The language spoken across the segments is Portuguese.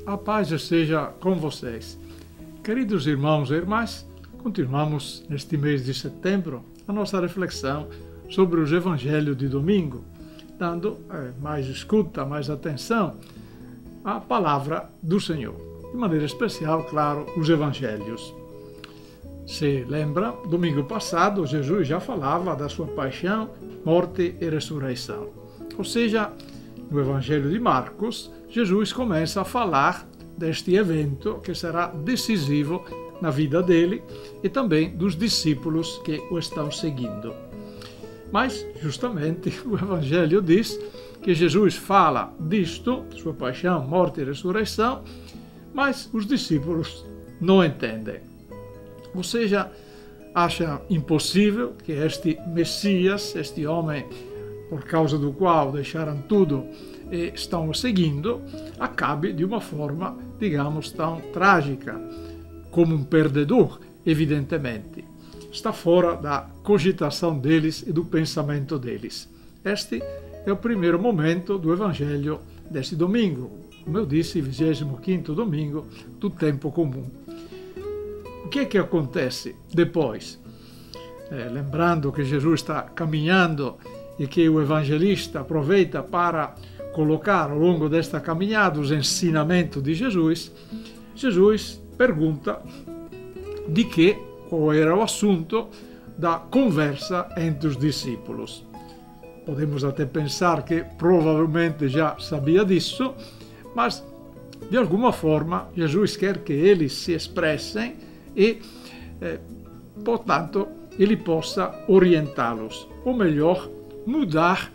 A paz esteja com vocês. Queridos irmãos e irmãs, continuamos neste mês de setembro a nossa reflexão sobre os evangelhos de domingo, dando mais escuta, mais atenção à palavra do Senhor. De maneira especial, claro, os evangelhos. Se lembra, domingo passado, Jesus já falava da sua paixão, morte e ressurreição. Ou seja, no Evangelho de Marcos, Jesus começa a falar deste evento que será decisivo na vida dele e também dos discípulos que o estão seguindo. Mas, justamente, o Evangelho diz que Jesus fala disto, sua paixão, morte e ressurreição, mas os discípulos não entendem. Ou seja, acham impossível que este Messias, este homem por causa do qual deixaram tudo e estão o seguindo, acabe de uma forma, digamos, tão trágica, como um perdedor, evidentemente. Está fora da cogitação deles e do pensamento deles. Este é o primeiro momento do Evangelho deste domingo, como eu disse, 25º domingo do tempo comum. O que é que acontece depois? Lembrando que Jesus está caminhando e que o evangelista aproveita para colocar ao longo desta caminhada os ensinamentos de Jesus, Jesus pergunta qual era o assunto da conversa entre os discípulos. Podemos até pensar que provavelmente já sabia disso, mas de alguma forma Jesus quer que eles se expressem e, portanto, ele possa orientá-los, ou melhor, mudar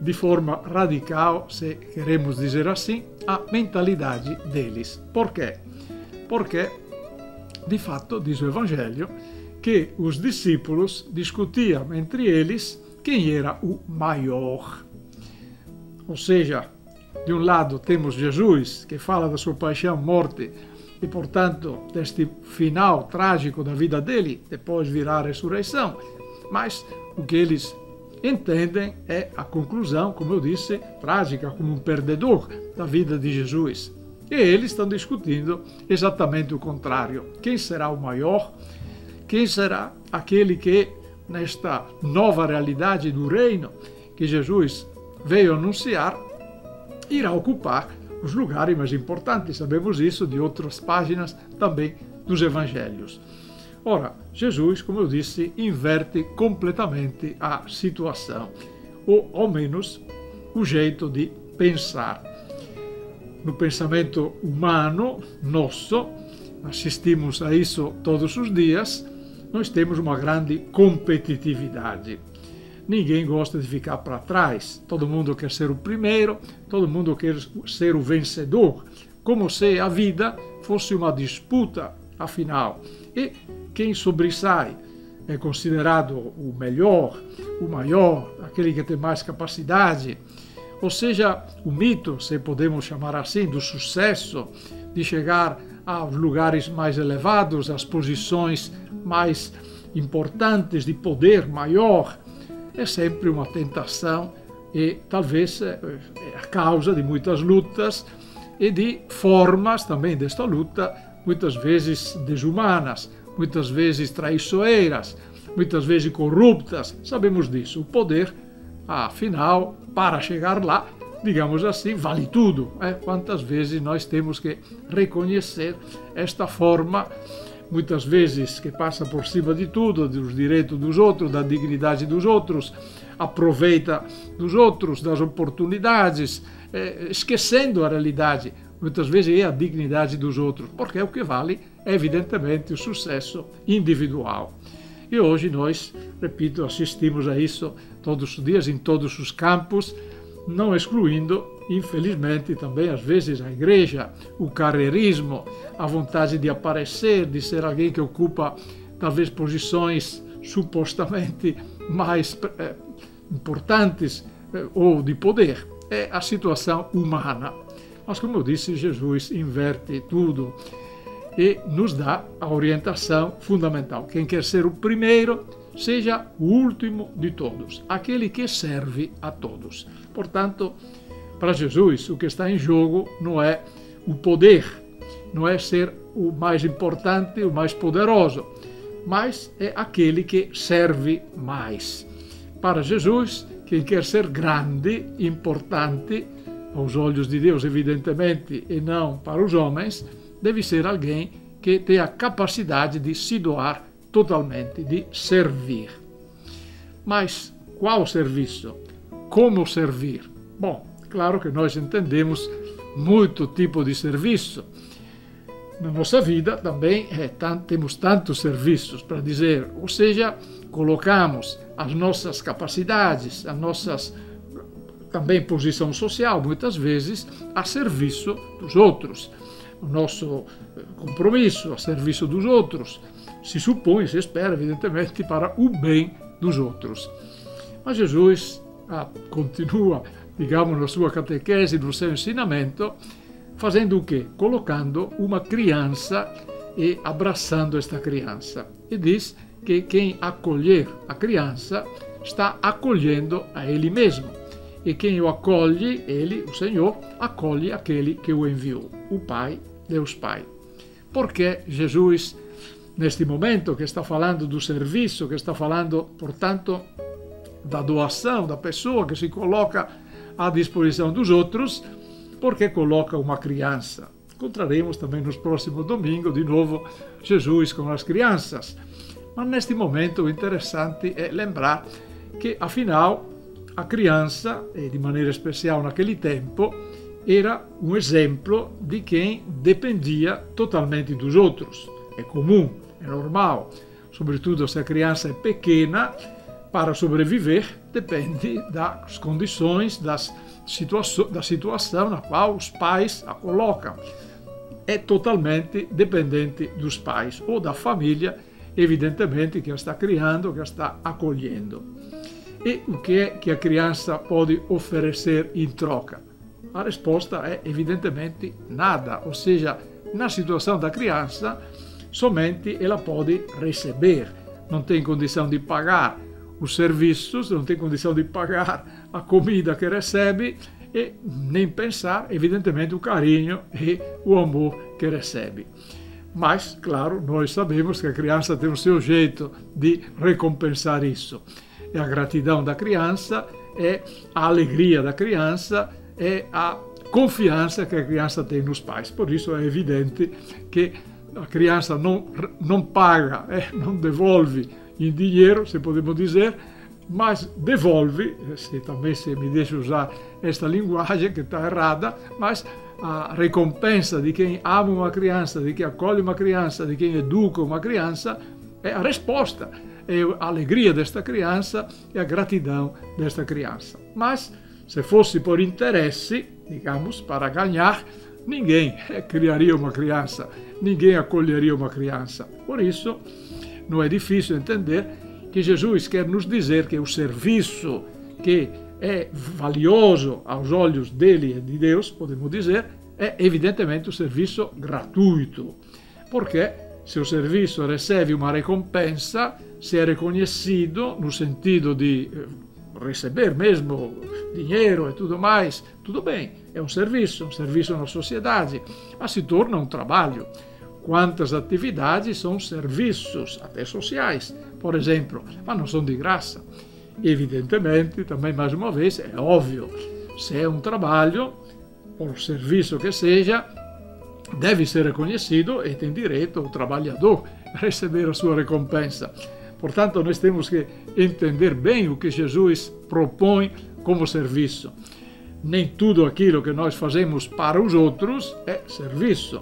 de forma radical, se queremos dizer assim, a mentalidade deles. Por quê? Porque, de fato, diz o Evangelho, que os discípulos discutiam entre eles quem era o maior. Ou seja, de um lado temos Jesus, que fala da sua paixão, morte, e, portanto, deste final trágico da vida dele, depois virá a ressurreição. Mas o que eles entendem é a conclusão, como eu disse, trágica, como um perdedor da vida de Jesus. E eles estão discutindo exatamente o contrário. Quem será o maior? Quem será aquele que, nesta nova realidade do reino que Jesus veio anunciar, irá ocupar os lugares mais importantes? Sabemos isso de outras páginas também dos evangelhos. Ora, Jesus, como eu disse, inverte completamente a situação, ou ao menos o jeito de pensar. No pensamento humano, nosso, assistimos a isso todos os dias, nós temos uma grande competitividade. Ninguém gosta de ficar para trás, todo mundo quer ser o primeiro, todo mundo quer ser o vencedor, como se a vida fosse uma disputa, afinal. E quem sobressai é considerado o melhor, o maior, aquele que tem mais capacidade. Ou seja, o mito, se podemos chamar assim, do sucesso, de chegar aos lugares mais elevados, às posições mais importantes, de poder maior, é sempre uma tentação e talvez é a causa de muitas lutas e de formas também desta luta, muitas vezes desumanas, muitas vezes traiçoeiras, muitas vezes corruptas. Sabemos disso. O poder, afinal, para chegar lá, digamos assim, vale tudo. Quantas vezes nós temos que reconhecer esta forma, muitas vezes que passa por cima de tudo, dos direitos dos outros, da dignidade dos outros, aproveita dos outros, das oportunidades, esquecendo a realidade, muitas vezes é a dignidade dos outros, porque o que vale é evidentemente o sucesso individual. E hoje nós, repito, assistimos a isso todos os dias, em todos os campos, não excluindo, infelizmente, também às vezes a igreja, o carreirismo, a vontade de aparecer, de ser alguém que ocupa talvez posições supostamente mais importantes ou de poder. É a situação humana. Mas, como eu disse, Jesus inverte tudo e nos dá a orientação fundamental. Quem quer ser o primeiro, seja o último de todos, aquele que serve a todos. Portanto, para Jesus, o que está em jogo não é o poder, não é ser o mais importante, o mais poderoso, mas é aquele que serve mais. Para Jesus, quem quer ser grande, importante, aos olhos de Deus, evidentemente, e não para os homens, deve ser alguém que tenha a capacidade de se doar totalmente, de servir. Mas qual serviço? Como servir? Bom, claro que nós entendemos muito tipo de serviço. Na nossa vida também temos tantos serviços para dizer, ou seja, colocamos as nossas capacidades, as nossas também posição social, muitas vezes, a serviço dos outros. O nosso compromisso a serviço dos outros se supõe, se espera, evidentemente, para o bem dos outros. Mas Jesus continua, digamos, na sua catequese, no seu ensinamento, fazendo o quê? Colocando uma criança e abraçando esta criança. E diz que quem acolher a criança está acolhendo a ele mesmo. E quem o acolhe, ele, o Senhor, acolhe aquele que o enviou, o Pai, Deus Pai. Porque Jesus, neste momento que está falando do serviço, que está falando, portanto, da doação da pessoa que se coloca à disposição dos outros, porque coloca uma criança. Encontraremos também nos próximos domingos, de novo, Jesus com as crianças. Mas neste momento o interessante é lembrar que, afinal, a criança, e de maneira especial naquele tempo, era um exemplo de quem dependia totalmente dos outros. É comum, é normal, sobretudo se a criança é pequena, para sobreviver depende das condições, da situação na qual os pais a colocam. É totalmente dependente dos pais ou da família, evidentemente, que a está criando, que a está acolhendo. E o que é que a criança pode oferecer em troca? A resposta é, evidentemente, nada. Ou seja, na situação da criança, somente ela pode receber. Não tem condição de pagar os serviços, não tem condição de pagar a comida que recebe e nem pensar, evidentemente, o carinho e o amor que recebe. Mas, claro, nós sabemos que a criança tem o seu jeito de recompensar isso. É a gratidão da criança, é a alegria da criança, é a confiança que a criança tem nos pais. Por isso é evidente que a criança não paga, não devolve em dinheiro, se podemos dizer, mas devolve, se me deixa usar esta linguagem que está errada, mas a recompensa de quem ama uma criança, de quem acolhe uma criança, de quem educa uma criança, é a resposta, é a alegria desta criança e a gratidão desta criança. Mas, se fosse por interesse, digamos, para ganhar, ninguém criaria uma criança, ninguém acolheria uma criança. Por isso, não é difícil entender que Jesus quer nos dizer que o serviço que é valioso aos olhos dele e de Deus, podemos dizer, é evidentemente o serviço gratuito. Porque se o serviço recebe uma recompensa, se é reconhecido no sentido de receber mesmo dinheiro e tudo mais, tudo bem, é um serviço na sociedade, mas se torna um trabalho. Quantas atividades são serviços, até sociais, por exemplo, mas não são de graça. Evidentemente, também mais uma vez, é óbvio, se é um trabalho, por serviço que seja, deve ser reconhecido e tem direito o trabalhador a receber a sua recompensa. Portanto, nós temos que entender bem o que Jesus propõe como serviço. Nem tudo aquilo que nós fazemos para os outros é serviço.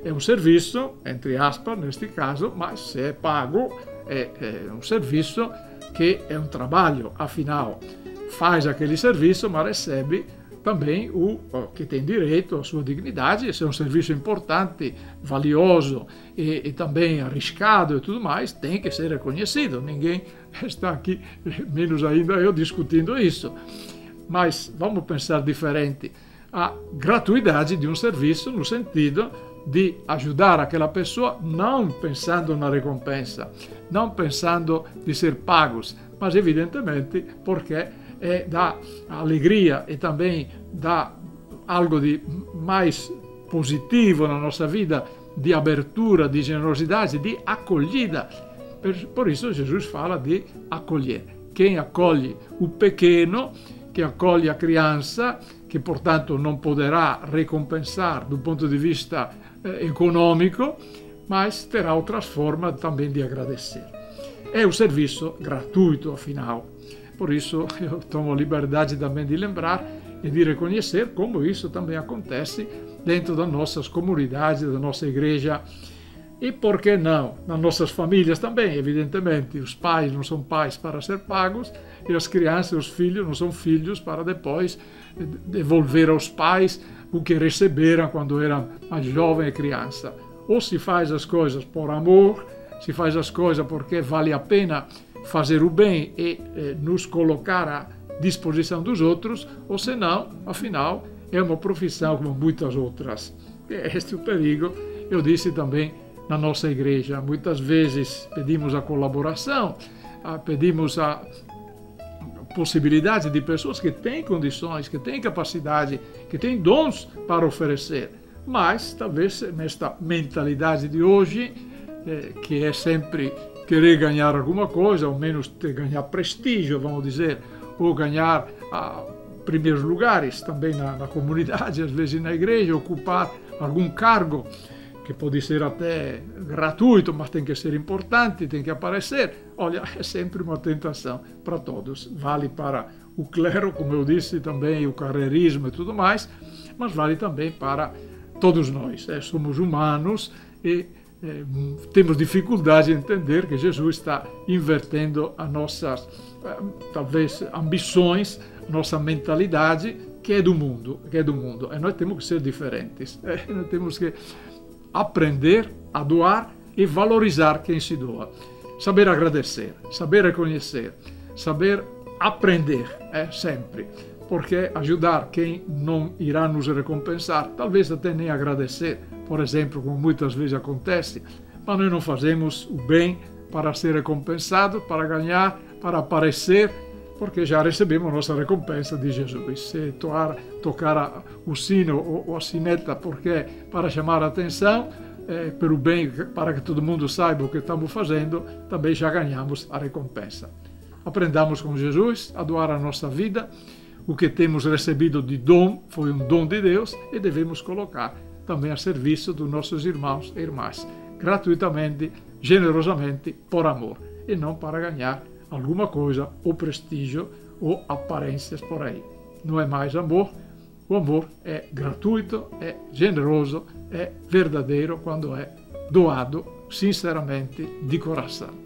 É um serviço, entre aspas, neste caso, mas se é pago, é um serviço que é um trabalho. Afinal, faz aquele serviço, mas recebe também o que tem direito à sua dignidade. Esse é um serviço importante, valioso e também arriscado e tudo mais, tem que ser reconhecido. Ninguém está aqui, menos ainda eu, discutindo isso. Mas vamos pensar diferente. A gratuidade de um serviço no sentido de ajudar aquela pessoa, não pensando na recompensa, não pensando de ser pagos, mas evidentemente porque dá alegria e também dá algo de mais positivo na nossa vida di abertura, di generosidade, di accoglida. Por isso Jesus fala di accogliere. Quem accoglie o pequeno, che accoglie a criança, che portanto non poderá recompensar do ponto di vista econômico, mas terá outras formas também de agradecer. É o serviço gratuito, afinal. Por isso, eu tomo a liberdade também de lembrar e de reconhecer como isso também acontece dentro das nossas comunidades, da nossa igreja. E por que não? Nas nossas famílias também, evidentemente. Os pais não são pais para ser pagos e as crianças, os filhos, não são filhos para depois devolver aos pais o que receberam quando eram mais jovem e criança. Ou se faz as coisas por amor, se faz as coisas porque vale a pena fazer o bem e nos colocar à disposição dos outros, ou se não, afinal, é uma profissão como muitas outras. Este é o perigo, eu disse também, na nossa igreja. Muitas vezes pedimos a colaboração, pedimos a possibilidade de pessoas que têm condições, que têm capacidade, que têm dons para oferecer. Mas, talvez, nesta mentalidade de hoje, que é sempre querer ganhar alguma coisa, ao menos ganhar prestígio, vamos dizer, ou ganhar primeiros lugares também na comunidade, às vezes na igreja, ocupar algum cargo, que pode ser até gratuito, mas tem que ser importante, tem que aparecer. Olha, é sempre uma tentação para todos. Vale para o clero, como eu disse, também o carreirismo e tudo mais, mas vale também para todos nós. Somos humanos e temos dificuldade em entender que Jesus está invertendo as nossas, talvez, ambições, nossa mentalidade, que é do mundo. E nós temos que ser diferentes. Nós temos que aprender a doar e valorizar quem se doa. Saber agradecer, saber reconhecer, saber aprender, sempre. Porque ajudar quem não irá nos recompensar, talvez até nem agradecer, por exemplo, como muitas vezes acontece, mas nós não fazemos o bem para ser recompensado, para ganhar, para aparecer, porque já recebemos nossa recompensa de Jesus. Se tocar o sino ou a sineta porque para chamar a atenção, pelo bem, para que todo mundo saiba o que estamos fazendo, também já ganhamos a recompensa. Aprendamos com Jesus a doar a nossa vida. O que temos recebido de dom foi um dom de Deus e devemos colocar também a serviço dos nossos irmãos e irmãs, gratuitamente, generosamente, por amor, e não para ganhar alguma coisa, ou prestígio, ou aparências por aí. Não é mais amor. O amor é gratuito, é generoso, é verdadeiro quando é doado sinceramente de coração.